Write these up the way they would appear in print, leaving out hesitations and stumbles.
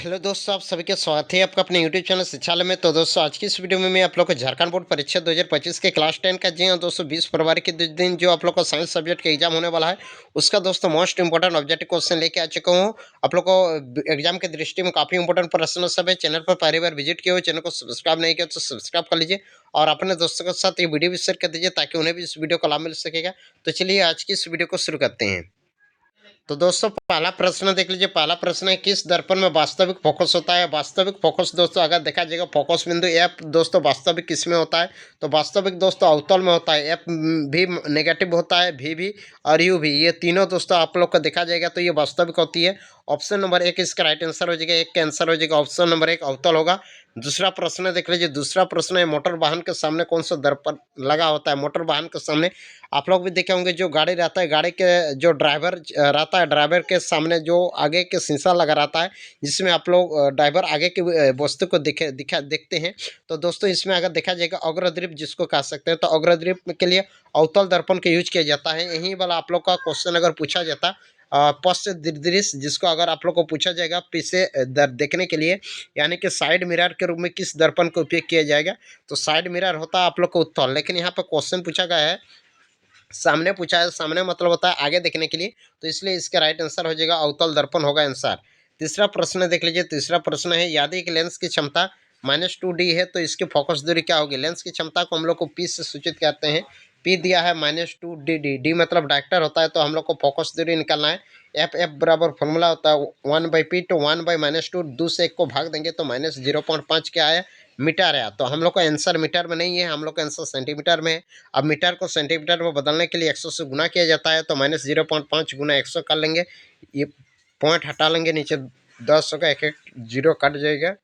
Hello दोस्तों, आप सभी का स्वागत है आपका अपने यूट्यूब चैनल शिक्षालय में। तो दोस्तों, आज की इस वीडियो में मैं आप लोग को झारखंड बोर्ड परीक्षा 2025 के क्लास 10 का जी हाँ दोस्तों 20 फरवरी के दिन जो आप लोग को साइंस सब्जेक्ट का एग्जाम होने वाला है, उसका दोस्तों मोस्ट इंपोर्टेंट ऑब्जेक्टिव क्वेश्चन लेके आ चुका हूँ। आप लोग को एग्जाम की दृष्टि में काफी इंपोर्टेंट प्रश्न सब है। चैनल पर पहली बार विजिट किए हो, चैनल को सब्सक्राइब नहीं किया तो सब्सक्राइब कर लीजिए और अपने दोस्तों के साथ ये वीडियो भी शेयर कर दीजिए ताकि उन्हें भी इस वीडियो का लाभ मिल सकेगा। तो चलिए आज की इस वीडियो को शुरू करते हैं। तो दोस्तों, पहला प्रश्न देख लीजिए। पहला प्रश्न है, किस दर्पण में वास्तविक फोकस होता है। वास्तविक फोकस दोस्तों अगर देखा जाएगा, फोकस बिंदु एफ दोस्तों वास्तविक किस में होता है, तो वास्तविक दोस्तों अवतल में होता है। एफ भी नेगेटिव होता है, भी और यू भी, ये तीनों दोस्तों आप लोग का देखा जाएगा तो ये वास्तविक होती है। ऑप्शन नंबर एक इसका राइट आंसर हो जाएगा। एक का आंसर हो जाएगा ऑप्शन नंबर एक अवतल होगा। दूसरा प्रश्न देख लीजिए। दूसरा प्रश्न है, मोटर वाहन के सामने कौन सा दर्पण लगा होता है। मोटर वाहन के सामने आप लोग भी देखे होंगे, जो गाड़ी रहता है, गाड़ी के जो ड्राइवर रहता है, ड्राइवर के सामने जो आगे के शीशा लगा रहता है, जिसमें आप लोग ड्राइवर आगे की वस्तु को देखते हैं। तो दोस्तों, इसमें अगर देखा जाएगा अग्रदीप जिसको कह सकते हैं, तो अग्रदीप के लिए अवतल दर्पण का यूज किया जाता है। यही वाला आप लोग का क्वेश्चन अगर पूछा जाता, पश्च दृश्य जिसको अगर आप लोग को पूछा जाएगा पीछे देखने के लिए, यानी कि साइड मिरर के रूप में किस दर्पण का उपयोग किया जाएगा, तो साइड मिरर होता है आप लोग को उत्तल। लेकिन यहाँ पर क्वेश्चन पूछा गया है, सामने पूछा है, सामने मतलब होता है आगे देखने के लिए, तो इसलिए इसका राइट आंसर हो जाएगा अवतल दर्पण होगा आंसर। तीसरा प्रश्न देख लीजिए। तीसरा प्रश्न है, यदि एक लेंस की क्षमता -2D है तो इसकी फोकस दूरी क्या होगी। लेंस की क्षमता को हम लोग को पी से सूचित करते हैं। पी दिया है -2D, डी मतलब डायरेक्टर होता है, तो हम लोग को फोकस दूरी निकालना है। एफ बराबर फॉर्मूला होता है 1/p, तो 1/-2, 2 से 1 को भाग देंगे तो -0.5 क्या आया, मीटर आया। तो हम लोग का आंसर मीटर में नहीं है, हम लोग का आंसर सेंटीमीटर में है। अब मीटर को सेंटीमीटर में बदलने के लिए 100 से गुना किया जाता है, तो -0.5 गुना 100 कर लेंगे। ये पॉइंट हटा लेंगे, नीचे 10 होगा, एक एक जीरो कट जाएगा।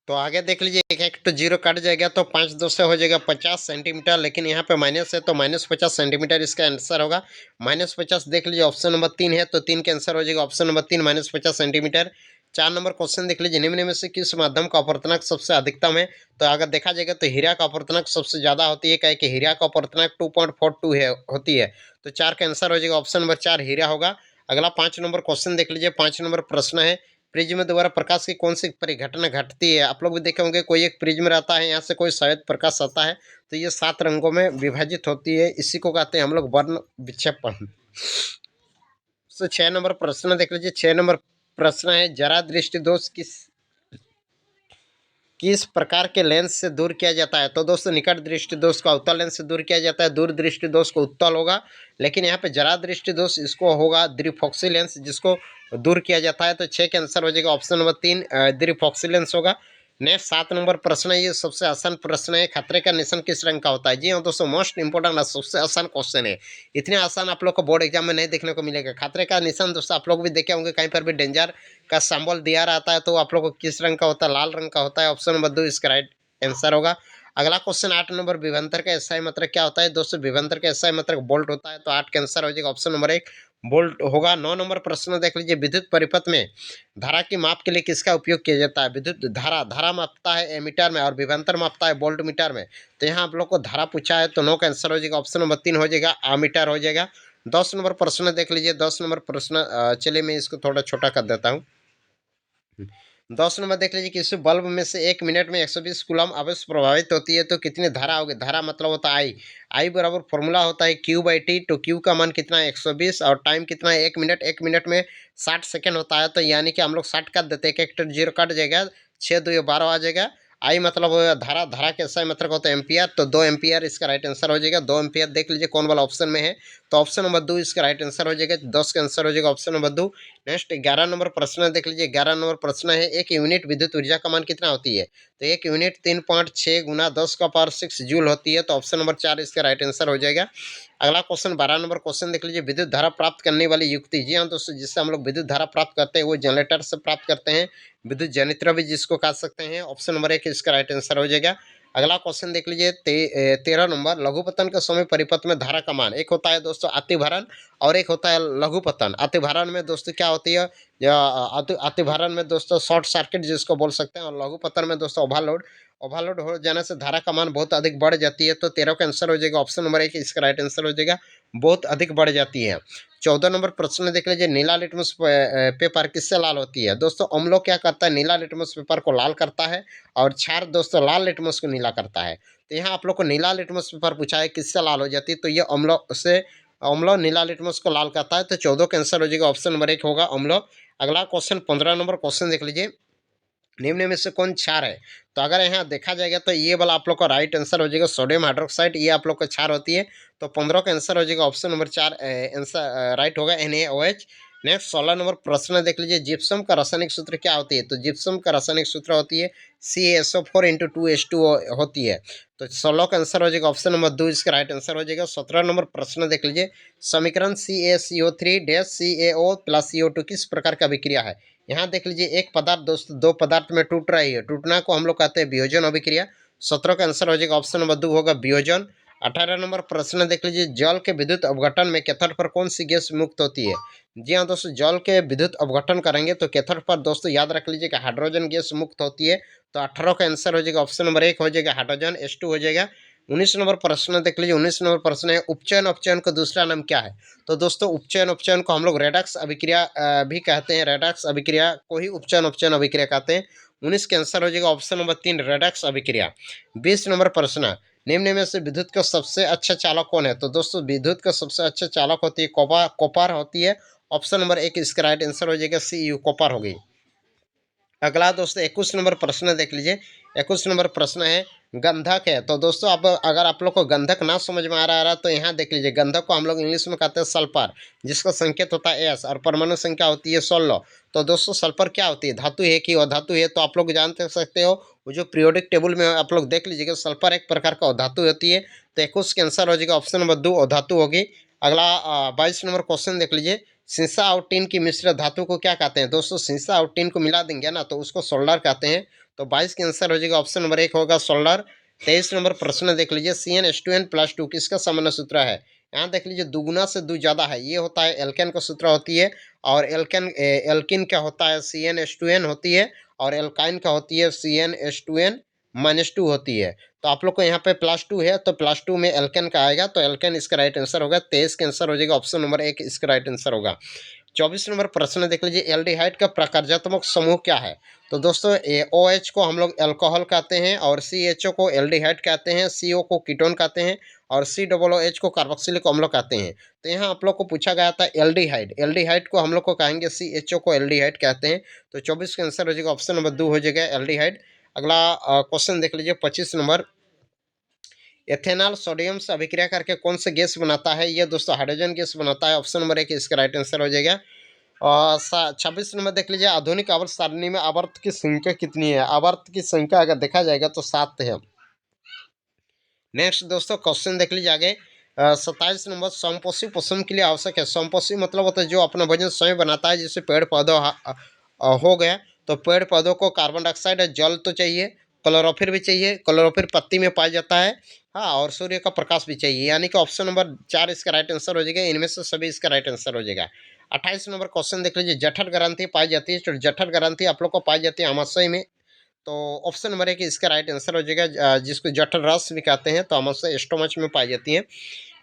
तो आगे देख लीजिए, एक एक तो जीरो कट जाएगा, तो 5 2 से हो जाएगा 50 सेंटीमीटर, लेकिन यहाँ पे माइनस है तो -50 सेंटीमीटर इसका आंसर होगा। -50 देख लीजिए, ऑप्शन नंबर 3 है, तो 3 का आंसर हो जाएगा option number 3 -50 centimetre. 4 number question देख लीजिए। निम्न में से किस माध्यम का अपवर्तनांक सबसे अधिकतम है। तो अगर देखा जाएगा तो हीरा का अपवर्तनांक सबसे ज़्यादा होती है, क्या कि हीरा का अपवर्तनांक 2.42 है होती है। तो 4 का आंसर हो जाएगा ऑप्शन नंबर 4 हीरा होगा। अगला 5 नंबर क्वेश्चन देख लीजिए। 5 नंबर प्रश्न है, प्रिज्म द्वारा प्रकाश की कौन सी परिघटना घटती है। आप लोग भी देखे होंगे, कोई एक प्रिज्म रहता है, यहाँ से कोई श्वेत प्रकाश आता है, तो ये 7 रंगों में विभाजित होती है, इसी को कहते हैं हम लोग वर्ण विक्षेपण। तो 6 नंबर प्रश्न देख लीजिए। 6 नंबर प्रश्न है, जरा दृष्टि दोष किस प्रकार के लेंस से दूर किया जाता है। तो दोस्तों, निकट दृष्टि दोष को अवतल लेंस से दूर किया जाता है, दूर दृष्टि दोष को उत्तल होगा। लेकिन यहाँ पे जरा दृष्टि दोष इसको होगा द्विफोक्सी लेंस, जिसको दूर किया जाता है। तो 6 का आंसर हो जाएगा ऑप्शन नंबर 3 द्विफोक्सी लेंस होगा। नेक्स्ट 7 नंबर प्रश्न है, ये सबसे आसान प्रश्न है, खतरे का निशान किस रंग का होता है। जी हाँ दोस्तों, मोस्ट इंपोर्टेंट सबसे आसान क्वेश्चन है। इतने आसान आप लोग को बोर्ड एग्जाम में नहीं देखने को मिलेगा। खतरे का निशान दोस्तों आप लोग भी देखे होंगे, कहीं पर भी डेंजर का सिंबल दिया रहता है, तो आप लोग को किस रंग का होता है, लाल रंग का होता है। ऑप्शन नंबर 2 इसका राइट आंसर होगा। अगला क्वेश्चन 8 नंबर, विभवांतर का एसआई मात्रक क्या होता है। दोस्तों, विभवांतर का एसआई मात्रक बोल्ट होता है, तो 8 का आंसर हो जाएगा ऑप्शन नंबर 1 बोल्ट होगा। 9 नंबर प्रश्न देख लीजिए। विद्युत परिपथ में धारा की माप के लिए किसका उपयोग किया जाता है। विद्युत धारा मापता है एमीटर में और विभवांतर मापता है वोल्ट मीटर में। तो यहाँ आप लोग को धारा पूछा है, तो 9 का आंसर हो जाएगा ऑप्शन नंबर 3 हो जाएगा, आमीटर हो जाएगा। 10 नंबर प्रश्न देख लीजिए। 10 नंबर प्रश्न चलिए मैं इसको थोड़ा छोटा कर देता हूँ। 10 नंबर देख लीजिए, किसी बल्ब में से 1 मिनट में 120 कूलम आवेश प्रभावित होती है, तो कितनी धारा होगी। धारा मतलब होता है आई। आई बराबर फॉर्मूला होता है Q/T, तो Q का मान कितना है 120 और टाइम कितना है 1 मिनट। 1 मिनट में 60 सेकंड होता है, तो यानी कि हम लोग 60 काट देते हैं, एक एक जीरो कट जाएगा, 6 2 12 आ जाएगा। आई मतलब धारा, धारा के एसआई मतलब होता है एम्पियर, तो 2 एम्पियर इसका राइट आंसर हो जाएगा। 2 एम्पियर देख लीजिए कौन वाला ऑप्शन में है, तो ऑप्शन नंबर 2 इसका राइट आंसर हो जाएगा। 10 का आंसर हो जाएगा ऑप्शन नंबर 2। नेक्स्ट 11 नंबर प्रश्न देख लीजिए। 11 नंबर प्रश्न है, एक यूनिट विद्युत ऊर्जा का मान कितना होती है। तो एक यूनिट 3.6 गुना 10 का पावर 6 जूल होती है, तो ऑप्शन नंबर 4 इसका राइट आंसर हो जाएगा। अगला क्वेश्चन 12 नंबर क्वेश्चन देख लीजिए। विद्युत धारा प्राप्त करने वाली युक्ति। जी हाँ दोस्तों, जिससे हम लोग विद्युत धारा प्राप्त करते हैं वो जनरेटर से प्राप्त करते हैं, विद्युत जनित्र भी जिसको कह सकते हैं। ऑप्शन नंबर 1 इसका राइट आंसर हो जाएगा। अगला क्वेश्चन देख लीजिए। 13 नंबर, लघुपतन के समय परिपथ में धारा का मान, एक होता है दोस्तों अतिभरण और एक होता है लघुपतन। अतिभारण में दोस्तों क्या होती है, अतिभारण में दोस्तों शॉर्ट सर्किट जिसको बोल सकते हैं, और लघुपतन में दोस्तों ओवरलोड। ओवरलोड हो जाने से धारा का मान बहुत अधिक बढ़ जाती है। तो 13 का आंसर हो जाएगा ऑप्शन नंबर 1 इसका राइट आंसर हो जाएगा, बहुत अधिक बढ़ जाती है। 14 नंबर प्रश्न देख लीजिए, नीला लिटमस पेपर किससे लाल होती है। दोस्तों अम्लों क्या करता है, नीला लिटमस पेपर को लाल करता है, और क्षार दोस्तों लाल लिटमस को नीला करता है। तो यहाँ आप लोग को नीला लिटमस पेपर पूछा है किससे लाल हो जाती है, तो ये अम्लों से, अम्लों नीला लिटमस को लाल करता है। तो 14 का आंसर हो जाएगा ऑप्शन नंबर 1 होगा अम्लों। अगला क्वेश्चन 15 नंबर क्वेश्चन देख लीजिए, निम्न में से कौन क्षार है। तो अगर यहाँ देखा जाएगा तो ये वाला आप लोग का राइट आंसर हो जाएगा सोडियम हाइड्रोक्साइड, ये आप लोग का क्षार होती है। तो 15 का आंसर हो जाएगा ऑप्शन नंबर 4 आंसर राइट होगा NaOH। नेक्स्ट 16 नंबर प्रश्न देख लीजिए, जिप्सम का रासायनिक सूत्र क्या होती है। तो जिप्सम का रासायनिक सूत्र होती है CaSO4 × 2H2O होती है। तो 16 का आंसर हो जाएगा ऑप्शन नंबर 2 इसका राइट आंसर हो जाएगा। 17 नंबर प्रश्न देख लीजिए, समीकरण CaCO3-CaO+CO2 किस प्रकार का अभिक्रिया है। यहाँ देख लीजिए, एक पदार्थ दोस्तों दो पदार्थ में टूट रही है, टूटना को हम लोग कहते हैं वियोजन अभिक्रिया। 17 का आंसर हो जाएगा ऑप्शन नंबर 2 होगा वियोजन। 18 नंबर प्रश्न देख लीजिए, जल के विद्युत अपघटन में कैथोड पर कौन सी गैस मुक्त होती है। जी हाँ दोस्तों, जल के विद्युत अपघटन करेंगे तो कैथोड पर दोस्तों याद रख लीजिए कि हाइड्रोजन गैस मुक्त होती है। तो 18 का आंसर हो जाएगा ऑप्शन नंबर 1 हो जाएगा हाइड्रोजन, H2 हो जाएगा। 19 नंबर प्रश्न देख लीजिए, 19 नंबर प्रश्न है, उपचयन अपचयन का दूसरा नाम क्या है। तो दोस्तों उपचयन उपचयन को हम लोग रेडक्स अभिक्रिया भी कहते हैं, रेडक्स अभिक्रिया को ही उपचयन उपचयन अभिक्रिया कहते हैं। 19 के आंसर हो जाएगा ऑप्शन नंबर 3 रेडक्स अभिक्रिया। 20 नंबर प्रश्न, निम्न में से विद्युत का सबसे अच्छा चालक कौन है। तो दोस्तों विद्युत का सबसे अच्छा चालक होती है कॉपर होती है। ऑप्शन नंबर 1 इसका राइट आंसर हो जाएगा Cu कॉपर होगी। अगला दोस्तों 21 नंबर प्रश्न देख लीजिए, 21 नंबर प्रश्न है, गंधक है। तो दोस्तों अब अगर आप लोग को गंधक ना समझ में आ रहा है तो यहाँ देख लीजिए, गंधक को हम लोग इंग्लिश में कहते हैं सल्फर, जिसका संकेत होता है S, और परमाणु संख्या होती है 16। तो दोस्तों सल्फर क्या होती है, धातु है कि अधातु है। तो आप लोग जानते सकते हो, वो जो पीरियोडिक टेबल में आप लोग देख लीजिएगा, सल्फर एक प्रकार का अधातु होती है। तो 21 के आंसर हो जाएगा ऑप्शन नंबर 2 अधातु होगी। अगला 22 नंबर क्वेश्चन देख लीजिए, शीशा और टीन की मिश्र धातु को क्या कहते हैं। दोस्तों शीशा और टीन को मिला देंगे ना तो उसको सोल्डर कहते हैं। तो 22 के आंसर हो जाएगा ऑप्शन नंबर 1 होगा सोल्डर। 23 नंबर प्रश्न देख लीजिए, CnH2n+2 किसका सामान्य सूत्र है। यहाँ देख लीजिए, दुगुना से दो ज्यादा है, ये होता है एल्केन का सूत्र होती है। और एल्किन क्या होता है, CnH2n होती है। और एल्काइन का होती है CnH2n-2 होती है। तो आप लोग को यहाँ पे +2 है, तो +2 में एल्केन का आएगा, तो एल्केन इसका राइट आंसर होगा। 23 का आंसर हो जाएगा ऑप्शन नंबर 1 इसका राइट आंसर होगा। 24 नंबर प्रश्न देख लीजिए, एल्डिहाइड का प्रकार्यात्मक समूह क्या है। तो दोस्तों OH को हम लोग अल्कोहल कहते हैं, और CHO को एल्डिहाइड कहते हैं, CO को कीटोन कहते हैं, और COOH को कार्बोक्सिलिक अम्ल कहते हैं। तो यहाँ आप लोग को पूछा गया था एल्डिहाइड, एल्डिहाइड को हम लोग को कहेंगे CHO को एल्डिहाइड कहते हैं। तो 24 का आंसर हो जाएगा ऑप्शन नंबर 2 हो जाएगा एल्डिहाइड। अगला क्वेश्चन देख लीजिए 25 नंबर, एथेनॉल सोडियम से अभिक्रिया करके कौन सा गैस बनाता है। ये दोस्तों हाइड्रोजन गैस बनाता है। ऑप्शन नंबर 1 इसका राइट आंसर हो जाएगा। और 26 नंबर देख लीजिए, आधुनिक आवर्त सारणी में आवर्त की संख्या कितनी है। आवर्त की संख्या अगर देखा जाएगा तो 7 है। नेक्स्ट दोस्तों क्वेश्चन देख लीजिए आगे, 27 नंबर, समपोषी पोषण के लिए आवश्यक है। समपोषी मतलब होता है जो अपना वजन स्वयं बनाता है, जैसे पेड़ पौधों हो गया। तो पेड़ पौधों को कार्बन डाइऑक्साइड और जल तो चाहिए, क्लोरोफिल भी चाहिए, क्लोरोफिल पत्ती में पाया जाता है। हाँ, और सूर्य का प्रकाश भी चाहिए, यानी कि ऑप्शन नंबर 4 इसका राइट आंसर हो जाएगा। इनमें से सभी इसका राइट आंसर हो जाएगा। 28 नंबर क्वेश्चन देख लीजिए, जठर ग्रंथि पाई जाती है। तो जठर ग्रंथि आप लोग को पाई जाती है आमाशय में। तो ऑप्शन नंबर 1 इसका राइट आंसर हो जाएगा, जिसको जठर रस भी कहते हैं। तो आमाशय स्टोमच में पाई जाती है।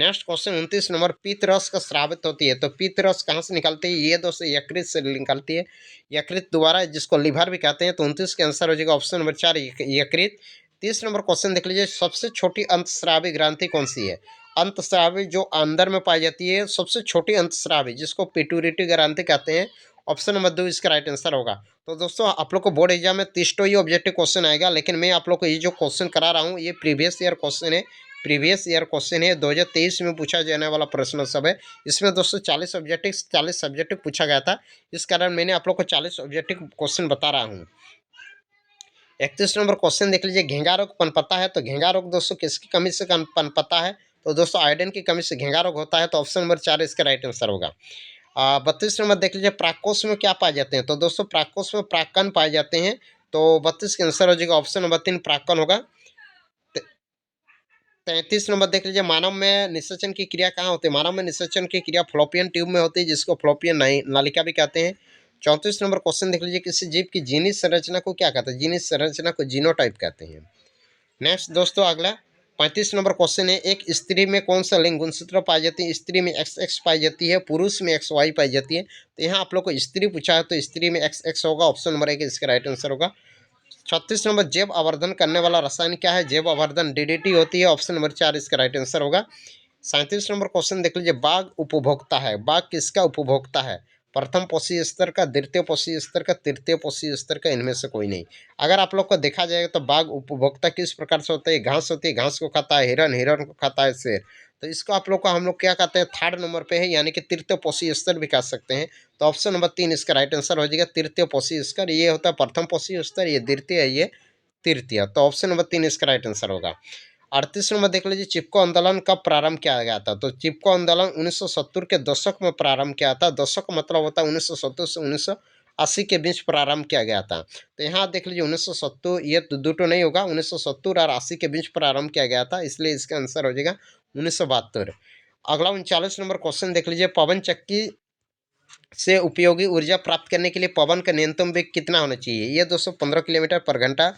नेक्स्ट क्वेश्चन 29 नंबर, पित्त रस का स्रावित होती है। तो पित्त रस कहाँ से निकलती है। ये दोस्तों यकृत से निकलती है, यकृत द्वारा, जिसको लिवर भी कहते हैं। तो 29 का आंसर हो जाएगा ऑप्शन नंबर 4 यकृत। 30 नंबर क्वेश्चन देख लीजिए, सबसे छोटी अंतस्रावी ग्रंथि कौन सी है। अंतस्रावी जो अंदर में पाई जाती है, सबसे छोटी अंतस्रावी, जिसको पिट्यूटरी ग्रंथि कहते हैं। ऑप्शन नंबर 2 इसका राइट आंसर होगा। तो दोस्तों आप लोग को बोर्ड एग्जाम में 30 तो ये ऑब्जेक्टिव क्वेश्चन आएगा, लेकिन मैं आप लोग को ये जो क्वेश्चन करा रहा हूँ ये प्रीवियस ईयर क्वेश्चन है। प्रीवियस ईयर क्वेश्चन है, 2023 में पूछा जाने वाला प्रश्न सब है। इसमें दोस्तों 40 ऑब्जेक्टिव 40 सब्जेक्टिव पूछा गया था, इस कारण मैंने आप लोग को 40 ऑब्जेक्टिव क्वेश्चन बता रहा हूँ। 31 नंबर क्वेश्चन देख लीजिए, घेंगा रोग पनपता है। तो घेंगा रोग दोस्तों किसकी कमी से पनपता है। तो दोस्तों आयोडीन की कमी से घेंगा रोग होता है। तो ऑप्शन नंबर 4 इसका राइट आंसर होगा। 32 नंबर देख लीजिए, प्राकोष में क्या पाए जाते हैं। तो दोस्तों प्राकोष में प्राक्कन पाए जाते हैं। तो 32 का आंसर हो जाएगा ऑप्शन नंबर 3 प्राक्कन होगा। 33 नंबर देख लीजिए, मानव में निषेचन की क्रिया कहाँ होती है? मानव में निषेचन की क्रिया फ्लोपियन ट्यूब में होती है, जिसको फ्लोपियन नालिका भी कहते हैं। 34 नंबर क्वेश्चन देख लीजिए, किसी जीव की जीनी संरचना को क्या कहते हैं? जीनी संरचना को जीनोटाइप कहते हैं। नेक्स्ट दोस्तों अगला 35 नंबर क्वेश्चन है, एक स्त्री में कौन सा लिंग गुणसूत्र पाई जाती है? स्त्री में XX पाई जाती है, पुरुष में XY पाई जाती है। तो यहाँ आप लोग को स्त्री पूछा है तो स्त्री में XX होगा, ऑप्शन नंबर 1 इसका राइट आंसर होगा। 36 नंबर जैव आवर्धन करने वाला रसायन क्या है? जैव आवर्धन DDT होती है, ऑप्शन नंबर 4 इसका राइट आंसर होगा। 37 नंबर क्वेश्चन देख लीजिए, बाघ उपभोक्ता है, बाघ किसका उपभोक्ता है? प्रथम पोषी स्तर का, द्वितीय पोषी स्तर का, तृतीय पोषी स्तर का, इनमें से कोई नहीं। अगर आप लोग को देखा जाएगा तो बाघ उपभोक्ता किस प्रकार से होता है? घास होती है, घास को खाता है, हिरन, हिरन को खाता है शेर। तो इसको आप लोग को हम लोग क्या कहते हैं? थर्ड नंबर पे है, यानी कि तृतीय पोषी स्तर भी कह सकते हैं। तो ऑप्शन नंबर 3 इसका राइट आंसर हो जाएगा, तृतीय पोषी स्तर। ये होता है प्रथम पोषी स्तर, ये द्वितीय है, ये तृतीय। तो ऑप्शन नंबर 3 इसका राइट आंसर होगा। 38 नंबर देख लीजिए, चिपको आंदोलन कब प्रारंभ किया गया था? तो चिपको आंदोलन 1970 के दशक में प्रारंभ किया था। दशक मतलब होता है 1970 से 1980 के बीच प्रारंभ किया गया था। तो यहाँ देख लीजिए 1970, ये दो तो नहीं होगा, 1970 और 80 के बीच प्रारंभ किया गया था, इसलिए इसका आंसर हो जाएगा 1972। अगला 39 नंबर क्वेश्चन देख लीजिए, पवन चक्की से उपयोगी ऊर्जा प्राप्त करने के लिए पवन का न्यूनतम वेग कितना होना चाहिए? ये 215 किलोमीटर पर घंटा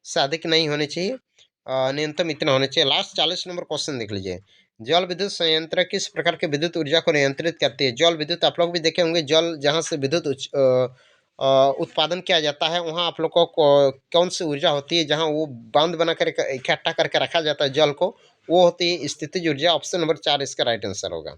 से अधिक नहीं होने चाहिए, न्यूनतम इतना होना चाहिए। लास्ट 40 नंबर क्वेश्चन देख लीजिए, जल विद्युत संयंत्र किस प्रकार के विद्युत ऊर्जा को नियंत्रित करती है? जल विद्युत आप लोग भी देखे होंगे, जल जहाँ से विद्युत उत्पादन किया जाता है, वहाँ आप लोग को कौन सी ऊर्जा होती है? जहाँ वो बांध बना कर इकट्ठा करके रखा जाता है जल को, वो होती है स्थितिज ऊर्जा। ऑप्शन नंबर 4 इसका राइट आंसर होगा।